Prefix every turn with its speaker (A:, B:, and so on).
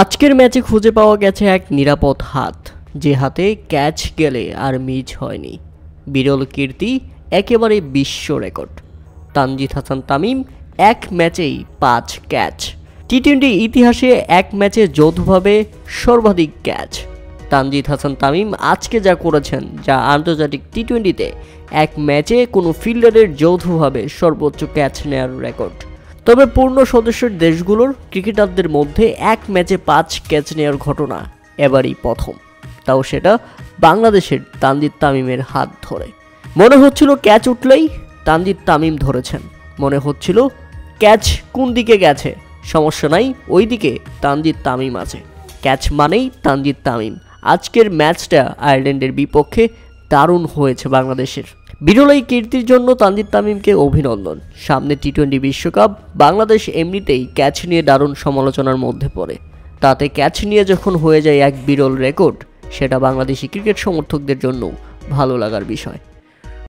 A: আজকের ম্যাচে খুঁজে পাওয়া গেছে এক নিরাপদ হাত, যে হাতে ক্যাচ গেলে আর মিস হয়নি। বিরল কীর্তি, একেবারে বিশ্ব রেকর্ড। তানজিদ হাসান তামিম এক ম্যাচেই 5 ক্যাচ। টি-20 ইতিহাসে এক ম্যাচে যৌথভাবে সর্বাধিক ক্যাচ। তানজিদ হাসান তামিম আজকে যা করেছেন, যা আন্তর্জাতিক টি-20তে এক ম্যাচে কোনো ফিল্ডারের যৌথভাবে সর্বোচ্চ ক্যাচ নেওয়ার রেকর্ড। তবে পূর্ণ সদস্যের দেশগুলোর ক্রিকেটারদের মধ্যে এক ম্যাচে 5 ক্যাচ নেওয়ার ঘটনা এবারই প্রথম, তাও সেটা বাংলাদেশের তানজিদ তামিমের হাত ধরে। মনে হচ্ছিল ক্যাচ উঠলেই তানজিদ তামিম ধরেছেন, মনে হচ্ছিল ক্যাচ কোন দিকে গেছে সমস্যা নাই, ওই দিকে তানজিদ তামিম আছে, ক্যাচ মানেই তানজিদ তামিম। আজকের ম্যাচটা আয়ারল্যান্ডের বিপক্ষে দারুণ হয়েছে বাংলাদেশের। বিরল এই কীর্তির জন্য তানজিদ তামিমকে অভিনন্দন। সামনে টি-20 বিশ্বকাপ, বাংলাদেশ এমনিতেই ক্যাচ নিয়ে দারুণ সমালোচনার মধ্যে পড়ে, তাতে ক্যাচ নিয়ে যখন হয়ে যায় এক বিরল রেকর্ড, সেটা বাংলাদেশি ক্রিকেট সমর্থকদের জন্য ভালো লাগার বিষয়।